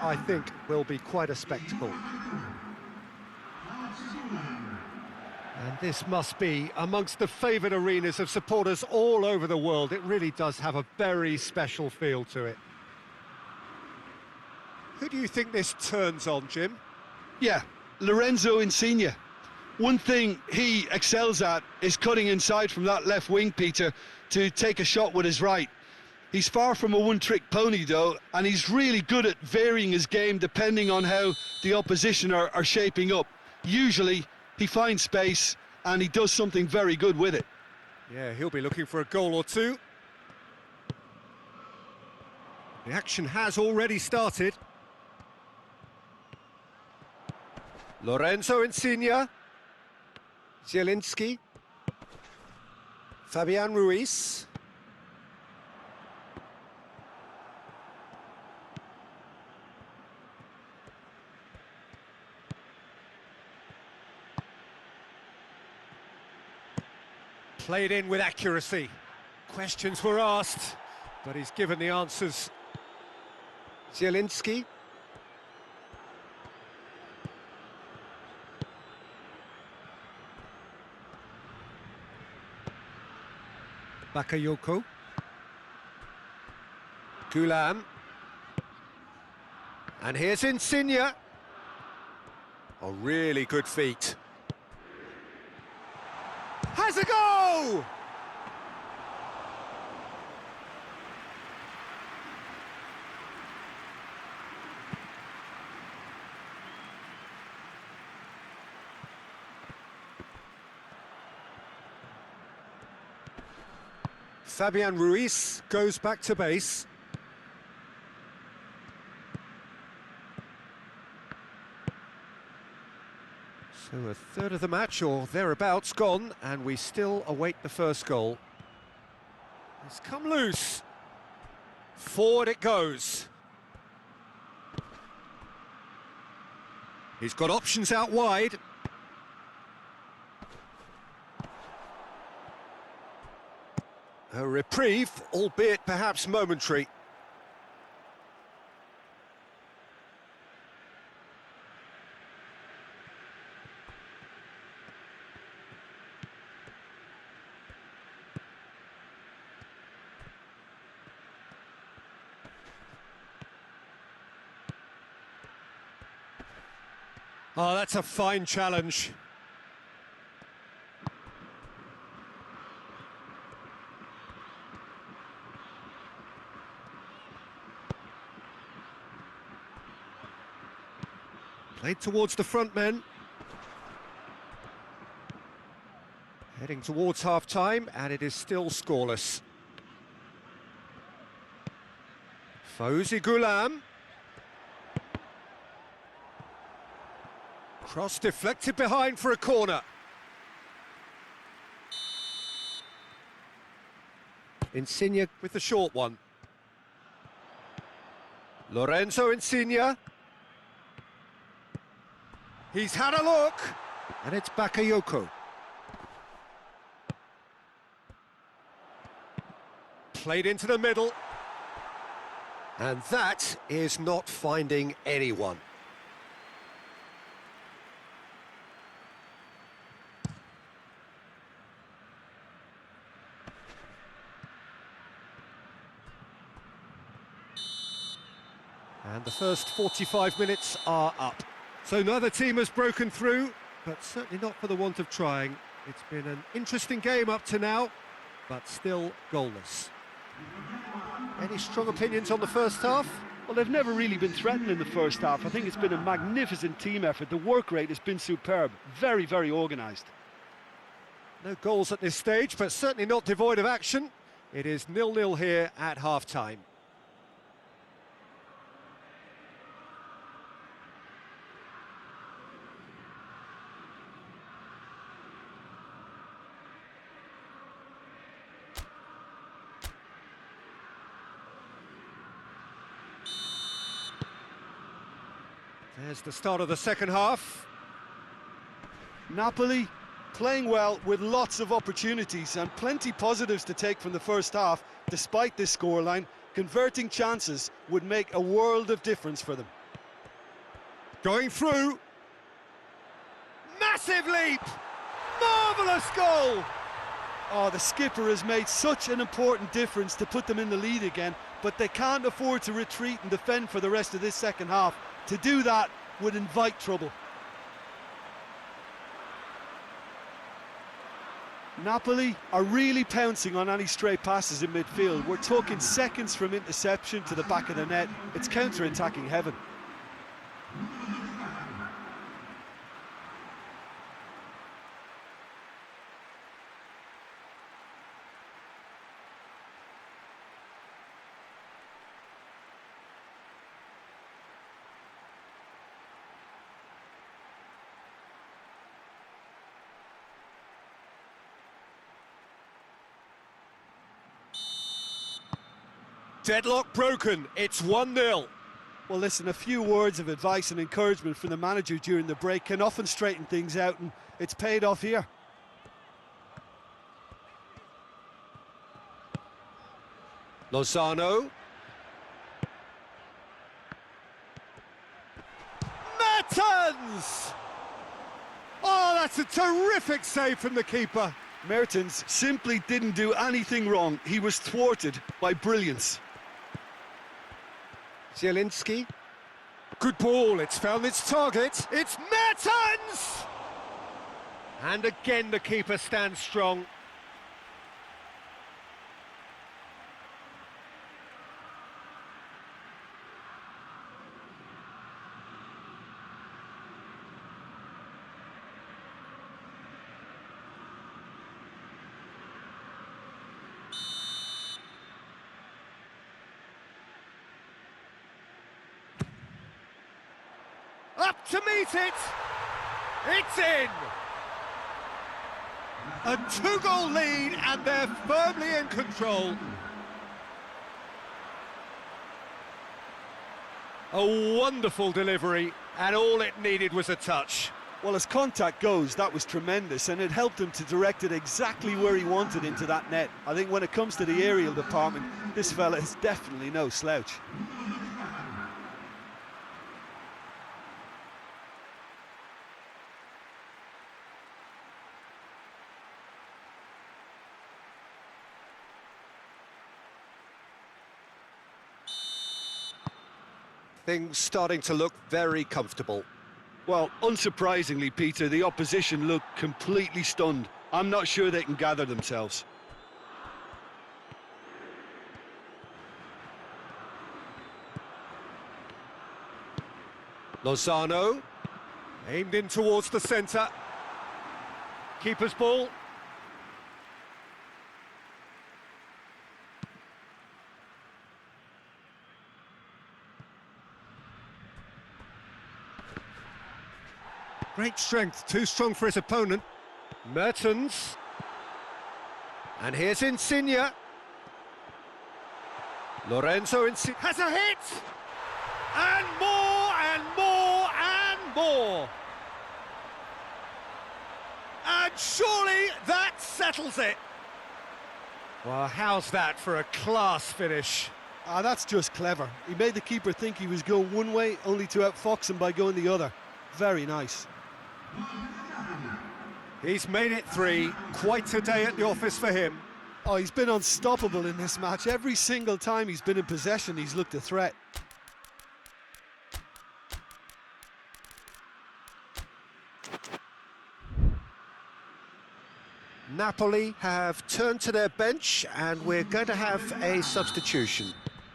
I think, will be quite a spectacle. And this must be amongst the favoured arenas of supporters all over the world. It really does have a very special feel to it. Who do you think this turns on, Jim? Yeah, Lorenzo Insigne. One thing he excels at is cutting inside from that left wing, Peter, to take a shot with his right. He's far from a one-trick pony, though, and he's really good at varying his game depending on how the opposition are shaping up. Usually, he finds space, and he does something very good with it. Yeah, he'll be looking for a goal or two. The action has already started. Lorenzo Insigne. Zielinski. Fabian Ruiz. Played in with accuracy. Questions were asked, but he's given the answers. Zielinski. Bakayoko. Gulam. And here's Insigne. A really good feat. Has a go! Fabian Ruiz goes back to base. So a third of the match, or thereabouts, gone, and we still await the first goal. It's come loose. Forward it goes. He's got options out wide. A reprieve, albeit perhaps momentary. Oh, that's a fine challenge. Played towards the front men. Heading towards half-time, and it is still scoreless. Fawzi Gulam. Cross deflected behind for a corner. Insigne with the short one. Lorenzo Insigne. He's had a look, and it's Bakayoko. Played into the middle. And that is not finding anyone. And the first 45 minutes are up. So neither team has broken through, but certainly not for the want of trying. It's been an interesting game up to now, but still goalless. Any strong opinions on the first half? Well, they've never really been threatened in the first half. I think it's been a magnificent team effort. The work rate has been superb. Very, very organised. No goals at this stage, but certainly not devoid of action. It is 0-0 here at half-time. There's the start of the second half. Napoli playing well with lots of opportunities and plenty positives to take from the first half. Despite this scoreline, converting chances would make a world of difference for them. Going through. Massive leap! Marvellous goal! Oh, the skipper has made such an important difference to put them in the lead again, but they can't afford to retreat and defend for the rest of this second half. To do that would invite trouble. Napoli are really pouncing on any stray passes in midfield. We're talking seconds from interception to the back of the net. It's counter-attacking heaven. Deadlock broken, it's 1-0. Well, listen, a few words of advice and encouragement from the manager during the break can often straighten things out, and it's paid off here. Lozano. Mertens! Oh, that's a terrific save from the keeper. Mertens simply didn't do anything wrong. He was thwarted by brilliance. Zielinski. Good ball, it's found its target. It's Mertens! And again the keeper stands strong. Up to meet it! It's in! A 2-goal lead and they're firmly in control. A wonderful delivery and all it needed was a touch. Well, as contact goes, that was tremendous, and it helped him to direct it exactly where he wanted into that net. I think when it comes to the aerial department, this fella is definitely no slouch. Things starting to look very comfortable. Well, unsurprisingly, Peter, the opposition look completely stunned. I'm not sure they can gather themselves. Lozano, aimed in towards the centre. Keeper's ball. Great strength, too strong for his opponent. Mertens. And here's Insigne. Lorenzo Insigne has a hit! And more, and more, and more! And surely that settles it! Well, how's that for a class finish? Ah, that's just clever. He made the keeper think he was going one way, only to outfox him by going the other. Very nice. He's made it 3. Quite a day at the office for him. Oh, he's been unstoppable in this match. Every single time he's been in possession, he's looked a threat. Napoli have turned to their bench and we're going to have a substitution.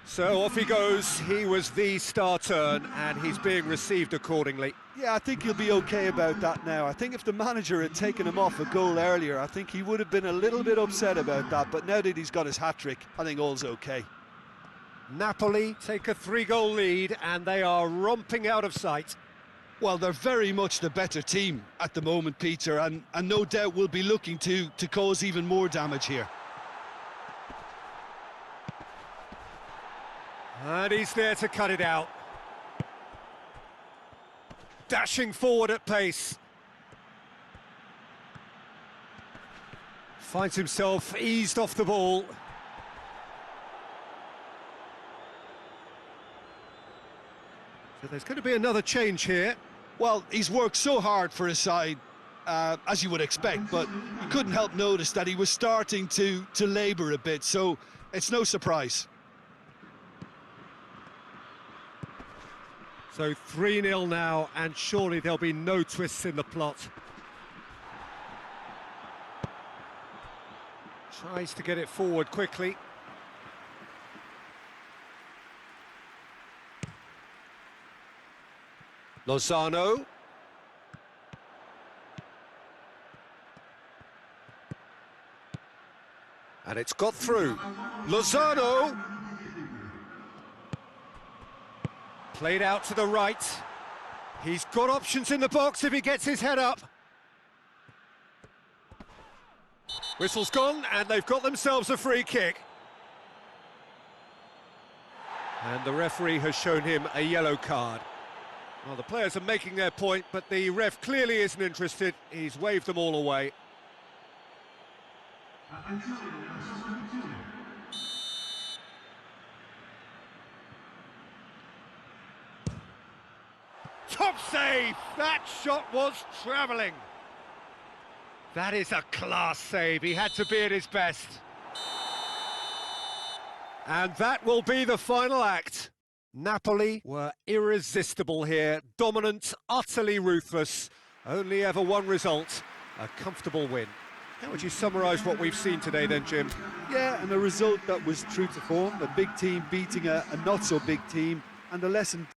So off he goes. He was the star turn and he's being received accordingly. Yeah, I think he'll be okay about that now. I think if the manager had taken him off a goal earlier, I think he would have been a little bit upset about that. But now that he's got his hat-trick, I think all's okay. Napoli take a 3-goal lead and they are romping out of sight. Well, they're very much the better team at the moment, Peter, and no doubt will be looking to cause even more damage here. And he's there to cut it out. Dashing forward at pace. Finds himself eased off the ball. So there's going to be another change here. Well, he's worked so hard for his side, as you would expect, but you couldn't help notice that he was starting to labour a bit, so it's no surprise. So 3-0 now, and surely there'll be no twists in the plot. Tries to get it forward quickly. Lozano. And it's got through. Lozano! Played out to the right. He's got options in the box if he gets his head up. Whistle's gone, and they've got themselves a free kick. And the referee has shown him a yellow card. Well, the players are making their point, but the ref clearly isn't interested. He's waved them all away. Top save! That shot was travelling. That is a class save. He had to be at his best. And that will be the final act. Napoli were irresistible here, dominant, utterly ruthless. Only ever one result, a comfortable win. How would you summarise what we've seen today then, Jim? Yeah, and a result that was true to form, a big team beating a not-so-big team, and a lesson